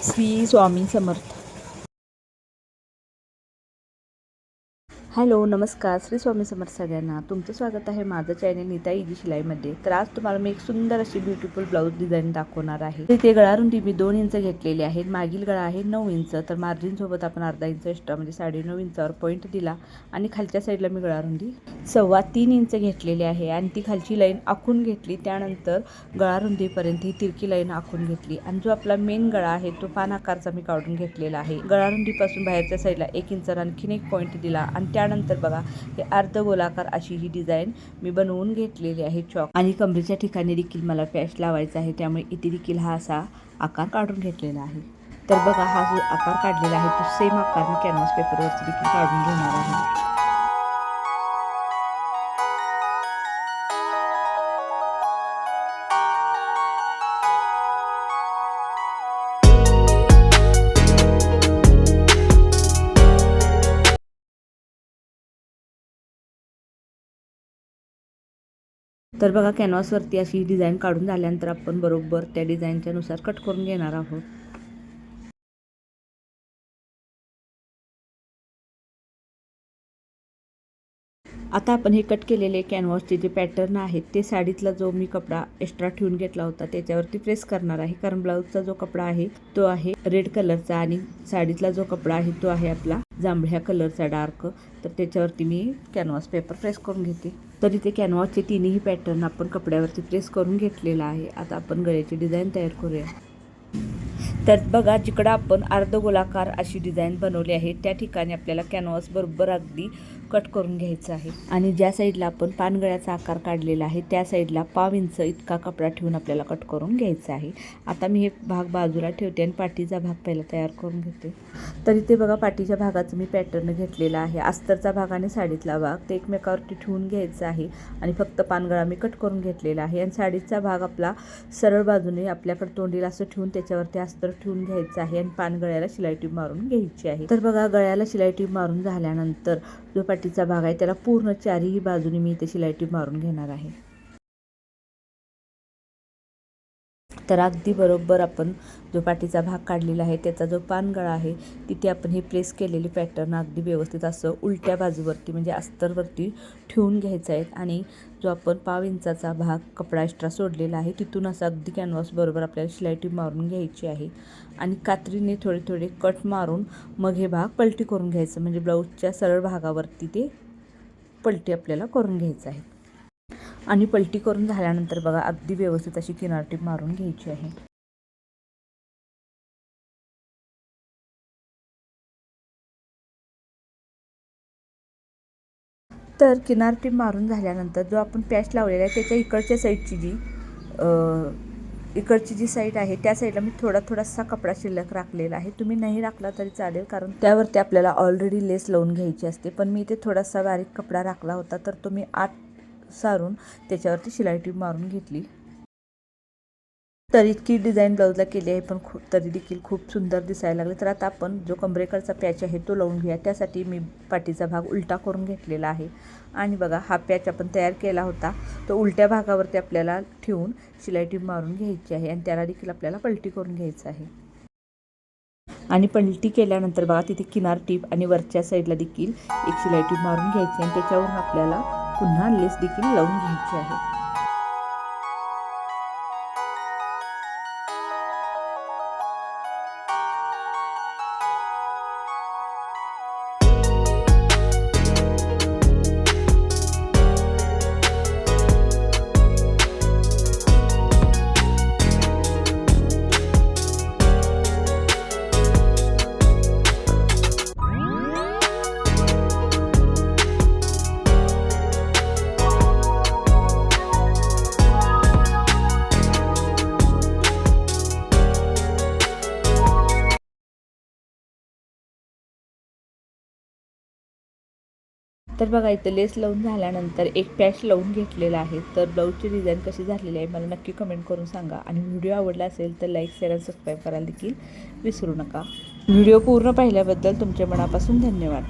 Shri Swami Samarth. Hello, नमस्कार. श्री स्वामी समर्थ सगळ्यांना. तुमचं स्वागत आहे माझं चॅनल नीता इजी शिलाईमध्ये. तर आज तुम्हाला मी एक सुंदर अशी ब्युटिफुल ब्लाऊज डिझाईन दाखवणार आहे. ते गळारुंदी मी 2 इंच घेतलेली आहे. मागील गळा आहे 9 इंच. तर मार्जिन सोबत आपण अर्धा इंच एक्स्ट्रा म्हणजे 9.5 इंचावर पॉईंट दिला आणि खालच्या साईडला मी गळारुंदी 3.25 इंच घेतलेली आहे आणि ती खालची लाईन आखून घेतली. त्यानंतर गळारुंदीपर्यंत ही तिरकी लाईन आखून घेतली आणि जो आपला मेन गळा आहे तो पान आकारचा मी काढून घेतलेला आहे. गळारुंदीपासून बाहेरच्या साईडला 1 इंचावर आणखीन एक पॉईंट दिला आणि त्यानंतर बघा हे अर्ध गोलाकार अशी ही डिझाईन मी बनवून घेतलेली आहे चॉक. आणि कमरेच्या ठिकाणी देखील मला पॅच लावायचा आहे, त्यामुळे इथे देखील हा असा आकार काढून घेतलेला आहे. तर बघा हा जो आकार काढलेला आहे तो सेम आकार मी कॅनव्हास पेपरवरती देखील काढून घेणार आहे. तर बघा कॅनव्हासवरती अशी डिझाईन काढून झाल्यानंतर आपण बरोबर त्या डिझाईनच्या नुसार कट करून घेणार आहोत. आता आपण हे कट केलेले कॅनव्हासचे जे पॅटर्न आहेत ते साडीतला जो मी कपडा एक्स्ट्रा ठेवून घेतला होता त्याच्यावरती प्रेस करणार आहे. कारण ब्लाऊजचा जो कपडा आहे तो आहे रेड कलरचा आणि साडीतला जो कपडा आहे तो आहे आपला जांभळ्या कलरचा डार्क. तर त्याच्यावरती मी कॅनव्हास पेपर प्रेस करून घेते. तर इथे कॅनव्हासचे तिन्ही पॅटर्न आपण कपड्यावरती प्रेस करून घेतलेला आहे. आता आपण गळ्याची डिझाईन तयार करूया. तर बघा जिकडं आपण अर्धगोलाकार अशी डिझाईन बनवली आहे त्या ठिकाणी आपल्याला कॅनव्हास बरोबर अगदी कट करून घ्यायचं आहे. आणि ज्या साईडला आपण पानगळ्याचा आकार काढलेला आहे त्या साईडला 1.5 इंच इतका कपडा ठेवून आपल्याला कट करून घ्यायचा आहे. आता मी हे भाग बाजूला ठेवते आणि पाठीचा भाग पहिला तयार करून घेते. तर इथे बघा पाठीच्या भागाचं मी पॅटर्न घेतलेला आहे. अस्तरचा भाग आणि साडीतला भाग ते एकमेकावरती ठेवून घ्यायचं आहे आणि फक्त पानगळा मी कट करून घेतलेला आहे. आणि साडीचा भाग आपला सरळ बाजूने आपल्याकडे तोंडीला असं ठेवून त्याच्यावरती अस्तर ठेवून घ्यायचं आहे आणि पानगळ्याला शिलाई टीप मारून घ्यायची आहे. तर बघा गळ्याला शिलाई टीप मारून झाल्यानंतर जो पाठीचा भाग आहे त्याला पूर्ण चारही बाजूने मी इथे शिलाई टीप मारून घेणार आहे. तर अगदी बरोबर आपण जो पाठीचा भाग काढलेला आहे त्याचा जो पानगळा आहे तिथे आपण हे प्रेस केलेली पॅटर्न अगदी व्यवस्थित असं उलट्या बाजूवरती म्हणजे अस्तरवरती ठेवून घ्यायचं आहे. आणि जो आपण 1.5 इंचाचा भाग कपडा एक्स्ट्रा सोडलेला आहे तिथून असं अगदी कॅनव्हास बरोबर आपल्याला शिलाई टीप मारून घ्यायची आहे. आणि कात्रीने थोडे थोडे कट मारून मग हे भाग पलटी करून घ्यायचं म्हणजे ब्लाऊजच्या सरळ भागावरती ते पलटी आपल्याला करून घ्यायचं आहे. आणि पलटी करून झाल्यानंतर बघा अगदी व्यवस्थित अशी किनार टीप मारून घ्यायची आहे. तर किनार टीप मारून झाल्यानंतर जो आपण पॅच लावलेला आहे त्याच्या इकडच्या साईडची इकडची जी साईड आहे त्या साईडला मी थोडासा कपडा शिल्लक राखलेला आहे. तुम्ही नाही राखला तरी चालेल कारण त्यावरती आपल्याला ऑलरेडी लेस लावून घ्यायची असते. पण मी इथे थोडासा बारीक कपडा राखला होता तर तो मी आत सारून त्याच्यावरती शिलाई टीप मारून घेतली. तर इतकी डिझाईन ब्लाऊजला केली आहे पण तरी देखील खूप सुंदर दिसायला लागले. तर आता आपण जो कमरेकडचा पॅच आहे तो लावून घेऊया. त्यासाठी मी पाठीचा भाग उलटा करून घेतलेला आहे. आणि बघा हा पॅच आपण तयार केला होता तो उलट्या भागावरती आपल्याला ठेवून शिलाई टीप मारून घ्यायची आहे आणि त्याला देखील आपल्याला पलटी करून घ्यायचं आहे. आणि पलटी केल्यानंतर बघा तिथे किनार टीप आणि वरच्या साईडला देखील एक शिलाई टीप मारून घ्यायची आणि त्याच्यावरून आपल्याला पुन्हा लेस देखील लावून घ्यायची आहे. तर बघा इथं लेस लावून झाल्यानंतर एक पॅच लावून घेतलेला आहे. तर ब्लाऊजची डिझाईन कशी झालेली आहे मला नक्की कमेंट करून सांगा. आणि व्हिडिओ आवडला असेल तर लाईक शेअर आणि सबस्क्राईब करायला देखील विसरू नका. व्हिडिओ पूर्ण पाहिल्याबद्दल तुमच्या मनापासून धन्यवाद.